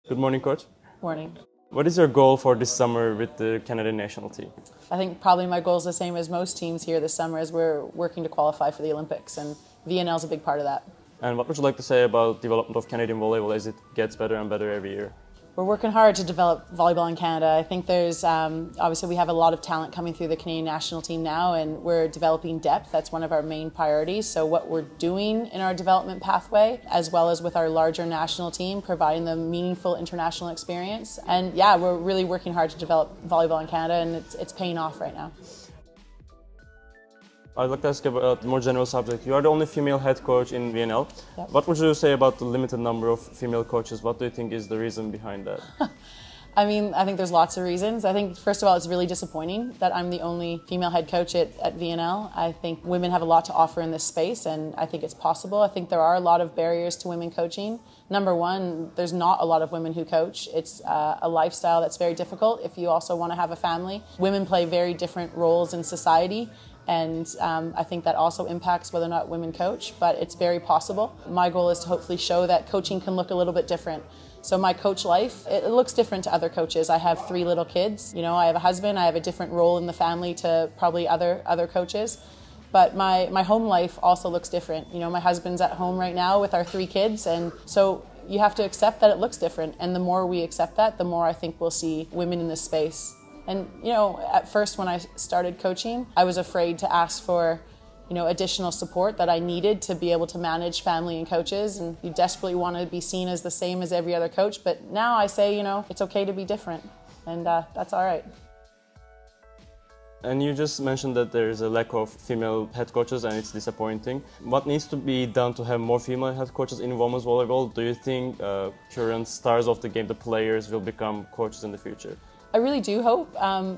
Good morning, Coach. Morning. What is your goal for this summer with the Canadian national team? I think probably my goal is the same as most teams here this summer, as we're working to qualify for the Olympics, and VNL is a big part of that. And what would you like to say about development of Canadian volleyball as it gets better and better every year? We're working hard to develop volleyball in Canada. I think there's, obviously we have a lot of talent coming through the Canadian national team now, and we're developing depth. That's one of our main priorities. So what we're doing in our development pathway, as well as with our larger national team, providing them meaningful international experience. And yeah, we're really working hard to develop volleyball in Canada, and it's paying off right now. I'd like to ask about a more general subject. You are the only female head coach in VNL. Yep. What would you say about the limited number of female coaches? What do you think is the reason behind that? I mean, I think there's lots of reasons. I think, first of all, it's really disappointing that I'm the only female head coach at VNL. I think women have a lot to offer in this space, and I think it's possible. I think there are a lot of barriers to women coaching. Number one, there's not a lot of women who coach. It's a lifestyle that's very difficult if you also want to have a family. Women play very different roles in society, and I think that also impacts whether or not women coach, but it's very possible. My goal is to hopefully show that coaching can look a little bit different. So my coach life, it looks different to other coaches. I have 3 little kids. You know, I have a husband. I have a different role in the family to probably other coaches. But my home life also looks different. You know, my husband's at home right now with our 3 kids, and so you have to accept that it looks different. And the more we accept that, the more I think we'll see women in this space. And, you know, at first when I started coaching, I was afraid to ask for, you know, additional support that I needed to be able to manage family and coaches, and you desperately want to be seen as the same as every other coach. But now I say, you know, it's okay to be different, and that's all right. And you just mentioned that there is a lack of female head coaches and it's disappointing. What needs to be done to have more female head coaches in women's volleyball? Do you think current stars of the game, the players, will become coaches in the future? I really do hope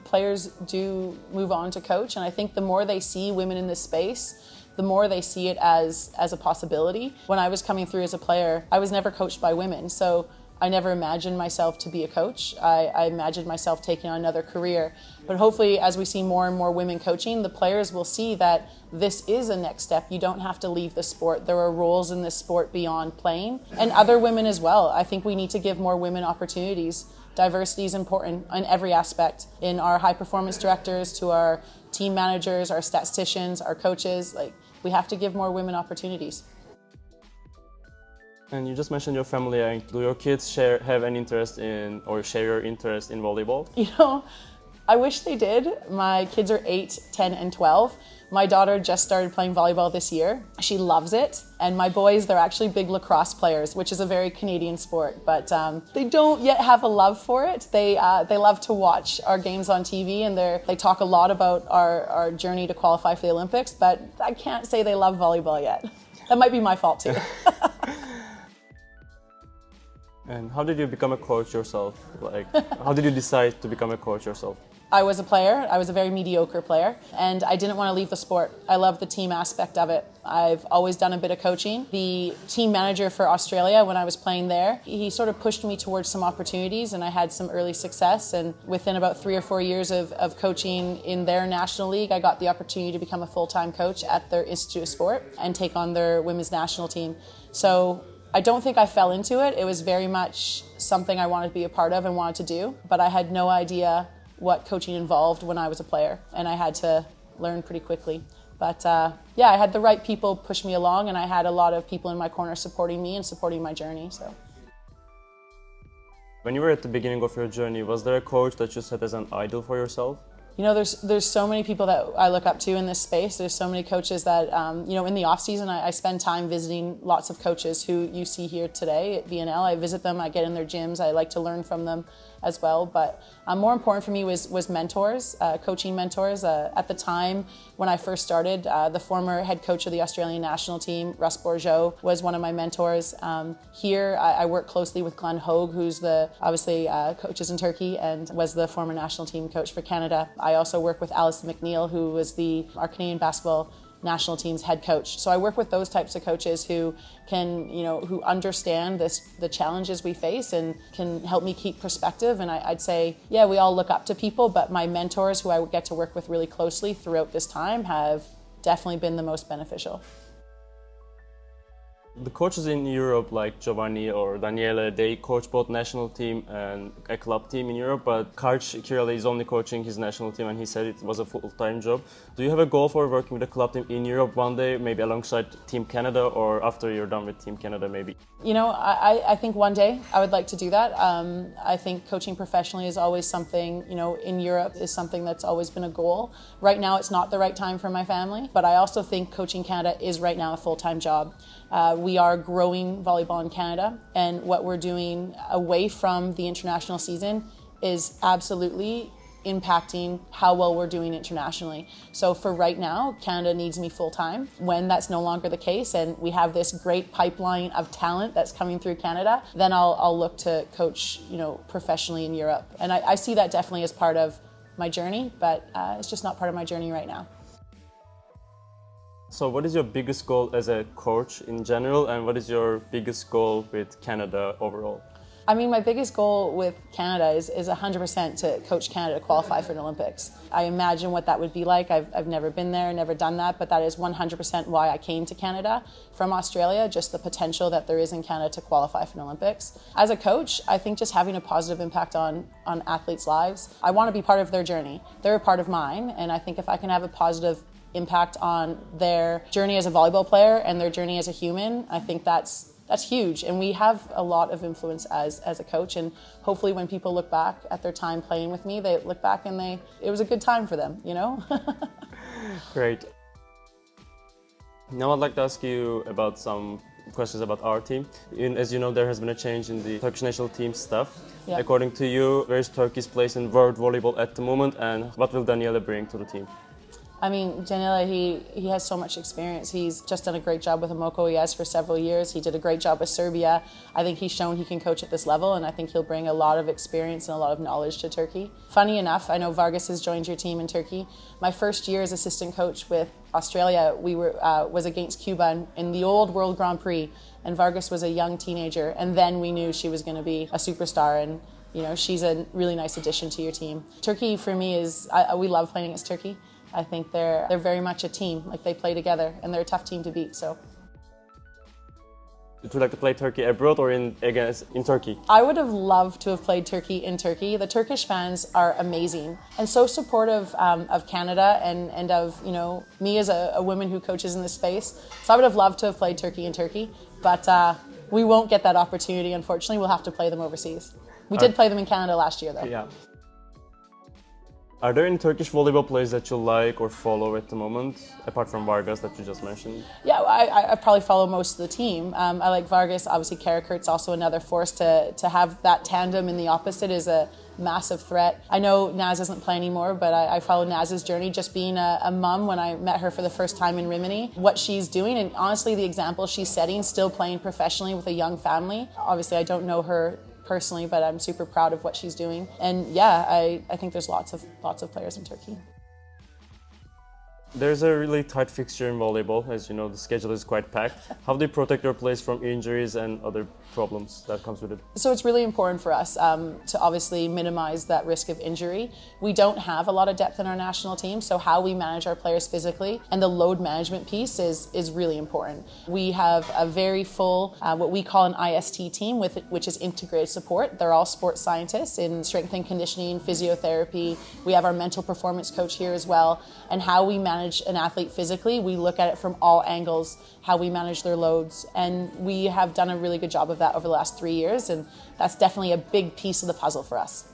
players do move on to coach, and I think the more they see women in this space, the more they see it as a possibility. When I was coming through as a player, I was never coached by women, so I never imagined myself to be a coach. I imagined myself taking on another career. But hopefully, as we see more and more women coaching, the players will see that this is a next step. You don't have to leave the sport. There are roles in this sport beyond playing, and other women as well. I think we need to give more women opportunities. Diversity is important in every aspect, in our high performance directors, to our team managers, our statisticians, our coaches. Like, we have to give more women opportunities. And you just mentioned your family. Do your kids have any interest in, or share your interest in volleyball? You know, I wish they did. My kids are 8, 10, and 12. My daughter just started playing volleyball this year. She loves it. And my boys, they're actually big lacrosse players, which is a very Canadian sport, but they don't yet have a love for it. They love to watch our games on TV, and they talk a lot about our journey to qualify for the Olympics, but I can't say they love volleyball yet. That might be my fault too. And how did you become a coach yourself? Like, how did you decide to become a coach yourself? I was a player. I was a very mediocre player, and I didn't want to leave the sport. I love the team aspect of it. I've always done a bit of coaching. The team manager for Australia, when I was playing there, he sort of pushed me towards some opportunities, and I had some early success. And within about 3 or 4 years of coaching in their national league, I got the opportunity to become a full-time coach at their Institute of Sport and take on their women's national team. So I don't think I fell into it. It was very much something I wanted to be a part of and wanted to do, but I had no idea what coaching involved when I was a player, and I had to learn pretty quickly. But yeah, I had the right people push me along, and I had a lot of people in my corner supporting me and supporting my journey. So, when you were at the beginning of your journey, was there a coach that you set as an idol for yourself? You know, there's so many people that I look up to in this space. There's so many coaches that, you know, in the off season, I spend time visiting lots of coaches who you see here today at VNL. I visit them, I get in their gyms, I like to learn from them as well. But more important for me was mentors, coaching mentors. At the time when I first started, the former head coach of the Australian national team, Russ Bourgeau, was one of my mentors. Here, I work closely with Glenn Hogue, who's obviously coaches in Turkey and was the former national team coach for Canada. I also work with Alison McNeil, who was our Canadian basketball national team's head coach. So I work with those types of coaches who can, you know, who understand the challenges we face and can help me keep perspective. And I'd say, yeah, we all look up to people, but my mentors who I get to work with really closely throughout this time have definitely been the most beneficial. The coaches in Europe, like Giovanni or Daniele, they coach both national team and a club team in Europe, but Karch Kirali is only coaching his national team, and he said it was a full-time job. Do you have a goal for working with a club team in Europe one day, maybe alongside Team Canada, or after you're done with Team Canada, maybe? You know, I think one day I would like to do that. I think coaching professionally is always something, you know, in Europe is something that's always been a goal. Right now it's not the right time for my family, but I also think coaching Canada is right now a full-time job. We are growing volleyball in Canada, and what we're doing away from the international season is absolutely impacting how well we're doing internationally. So for right now, Canada needs me full-time. When that's no longer the case and we have this great pipeline of talent that's coming through Canada, then I'll look to coach, you know, professionally in Europe. And I see that definitely as part of my journey, but it's just not part of my journey right now. So what is your biggest goal as a coach in general, and what is your biggest goal with Canada overall? I mean, my biggest goal with Canada is 100% to coach Canada to qualify for an Olympics. I imagine what that would be like. I've never been there, never done that, but that is 100% why I came to Canada from Australia, just the potential that there is in Canada to qualify for an Olympics. As a coach, I think just having a positive impact on athletes' lives, I want to be part of their journey. They're a part of mine, and I think if I can have a positive impact on their journey as a volleyball player and their journey as a human, I think that's huge. And we have a lot of influence as a coach, and hopefully when people look back at their time playing with me, they look back and it was a good time for them, you know? Great. Now I'd like to ask you about some questions about our team. As you know, there has been a change in the Turkish national team staff. Yeah. According to you, where is Turkey's place in world volleyball at the moment, and what will Daniele bring to the team? I mean, Daniele, he has so much experience. He's just done a great job with Amoco. He has for several years. He did a great job with Serbia. I think he's shown he can coach at this level, and I think he'll bring a lot of experience and a lot of knowledge to Turkey. Funny enough, I know Vargas has joined your team in Turkey. My first year as assistant coach with Australia, was against Cuba in the old World Grand Prix, and Vargas was a young teenager, and then we knew she was going to be a superstar, and you know, she's a really nice addition to your team. Turkey for me we love playing against Turkey. I think they're very much a team, like they play together, and they're a tough team to beat. So, would you like to play Turkey abroad or in Turkey? I would have loved to have played Turkey in Turkey. The Turkish fans are amazing and so supportive of Canada and of, you know, me as a woman who coaches in this space. So I would have loved to have played Turkey in Turkey, but we won't get that opportunity. Unfortunately, we'll have to play them overseas. We did play them in Canada last year, though. Yeah. Are there any Turkish volleyball players that you like or follow at the moment, apart from Vargas that you just mentioned? Yeah, I probably follow most of the team. I like Vargas. Obviously, Karakurt's also another force. To have that tandem in the opposite is a massive threat. I know Naz doesn't play anymore, but I follow Naz's journey, just being a mom when I met her for the first time in Rimini, what she's doing, and honestly, the example she's setting, still playing professionally with a young family. Obviously, I don't know her personally, but I'm super proud of what she's doing. And yeah, I think there's lots of players in Turkey. There's a really tight fixture in volleyball. As you know, the schedule is quite packed. How do you protect your players from injuries and other problems that comes with it? So it's really important for us to obviously minimize that risk of injury. We don't have a lot of depth in our national team, so how we manage our players physically and the load management piece is really important. We have a very full, what we call an IST team, which is integrated support. They're all sports scientists in strength and conditioning, physiotherapy. We have our mental performance coach here as well, and how we manage an athlete physically, we look at it from all angles, how we manage their loads, and we have done a really good job of that over the last 3 years, and that's definitely a big piece of the puzzle for us.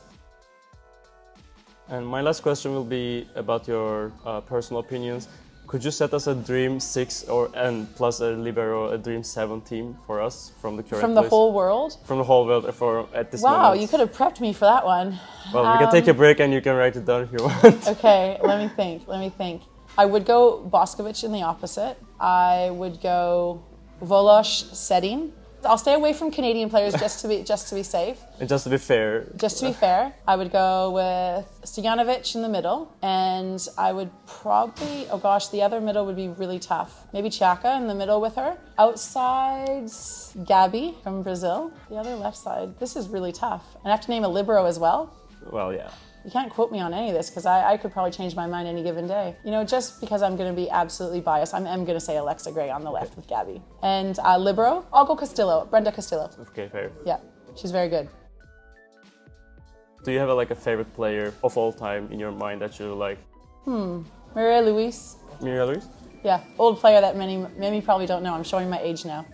And my last question will be about your personal opinions. Could you set us a Dream 6 and plus a Libero, a Dream 7 team for us from the current From the place? whole world? From the whole world at this moment. Wow, you could have prepped me for that one. Well, we can take a break and you can write it down if you want. Okay, let me think. I would go Boskovic in the opposite. I would go Volosh Sedin. I'll stay away from Canadian players just to be safe. And just to be fair. Just to be fair, I would go with Stojanovic in the middle, and I would probably, oh gosh, the other middle would be really tough. Maybe Chaka in the middle with her. Outside, Gabi from Brazil. The other left side, this is really tough. And I have to name a libero as well. Well, yeah. You can't quote me on any of this because I could probably change my mind any given day. You know, just because I'm going to be absolutely biased, I'm going to say Alexa Gray on the left with Gabby. And libero, I'll go Castillo, Brenda Castillo. Okay, fair. Yeah, she's very good. Do you have a favorite player of all time in your mind that you like? Maria Luis. Maria Luis? Yeah, old player that many probably don't know. I'm showing my age now.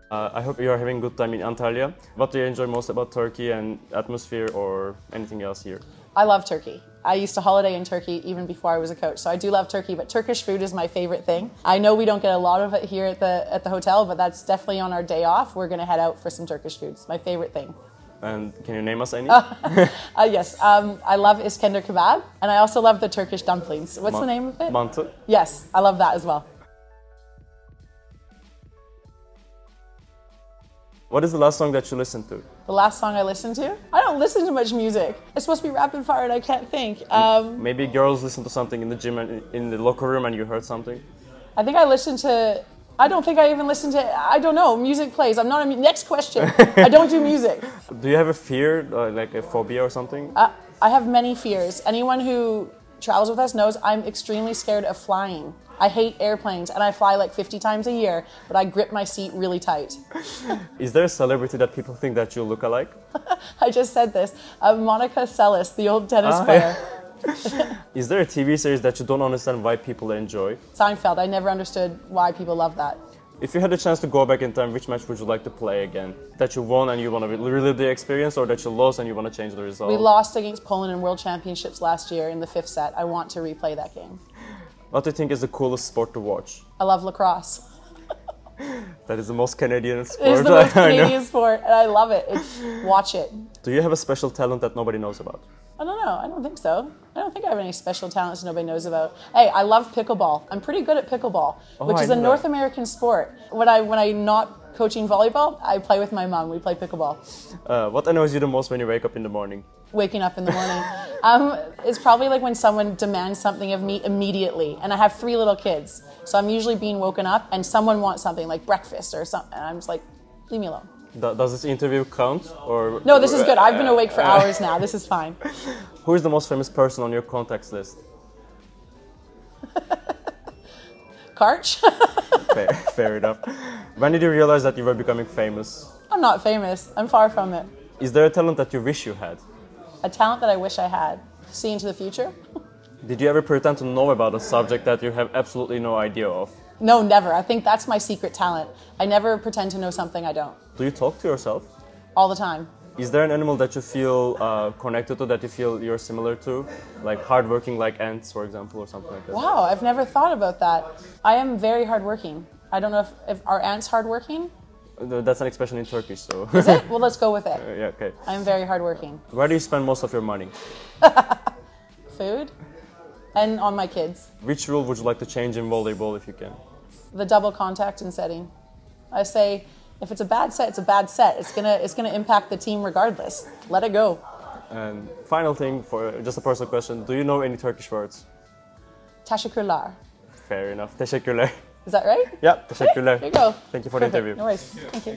I hope you are having a good time in Antalya. What do you enjoy most about Turkey and atmosphere or anything else here? I love Turkey. I used to holiday in Turkey even before I was a coach, so I do love Turkey, but Turkish food is my favorite thing. I know we don't get a lot of it here at the hotel, but that's definitely on our day off. We're going to head out for some Turkish food. It's my favorite thing. And can you name us any? Yes, I love Iskender kebab, and I also love the Turkish dumplings. What's the name of it? Mantı. Yes, I love that as well. What is the last song that you listened to? The last song I listened to? I don't listen to much music. It's supposed to be rapid fire and I can't think. Maybe girls listen to something in the gym and in the locker room and you heard something? I think I listened to... I don't think I even listened to... I don't know. Music plays. I'm not a... Next question. I don't do music. Do you have a fear, like a phobia or something? I have many fears. Anyone who travels with us knows I'm extremely scared of flying. I hate airplanes and I fly like 50 times a year, but I grip my seat really tight. Is there a celebrity that people think that you look alike? I just said this. Monica Seles, the old tennis player. Yeah. Is there a TV series that you don't understand why people enjoy? Seinfeld. I never understood why people love that. If you had a chance to go back in time, which match would you like to play again? That you won and you want to relive the experience, or that you lost and you want to change the result? We lost against Poland in World Championships last year in the 5th set. I want to replay that game. What do you think is the coolest sport to watch? I love lacrosse. That is the most Canadian sport. It is the most Canadian sport, and I love it. Watch it. Do you have a special talent that nobody knows about? I don't know. I don't think so. I don't think I have any special talents nobody knows about. Hey, I love pickleball. I'm pretty good at pickleball, which is a North American sport. When I'm not coaching volleyball, I play with my mom. We play pickleball. What annoys you the most when you wake up in the morning? Waking up in the morning. It's probably like when someone demands something of me immediately. And I have 3 little kids. So I'm usually being woken up and someone wants something like breakfast or something. And I'm just like, leave me alone. Does this interview count? Or no, this is good. I've been awake for hours now. This is fine. Who is the most famous person on your contacts list? Karch? Fair enough. When did you realize that you were becoming famous? I'm not famous. I'm far from it. Is there a talent that you wish you had? A talent that I wish I had? See into the future? Did you ever pretend to know about a subject that you have absolutely no idea of? No, never. I think that's my secret talent. I never pretend to know something I don't. Do you talk to yourself? All the time. Is there an animal that you feel connected to, that you feel you're similar to? Like hardworking, like ants, for example, or something like that? Wow, I've never thought about that. I am very hardworking. I don't know if are ants hardworking? That's an expression in Turkish, so... Is it? Well, let's go with it. Yeah, okay. I am very hardworking. Where do you spend most of your money? Food. And on my kids. Which rule would you like to change in volleyball if you can? The double contact and setting. I say, if it's a bad set, it's a bad set. It's gonna impact the team regardless. Let it go. And final thing, for just a personal question, do you know any Turkish words? Teşekkürler. Fair enough. Teşekkürler. Is that right? Yeah, teşekkürler. Here you go. Thank you for Perfect. the interview. No worries. Thank you.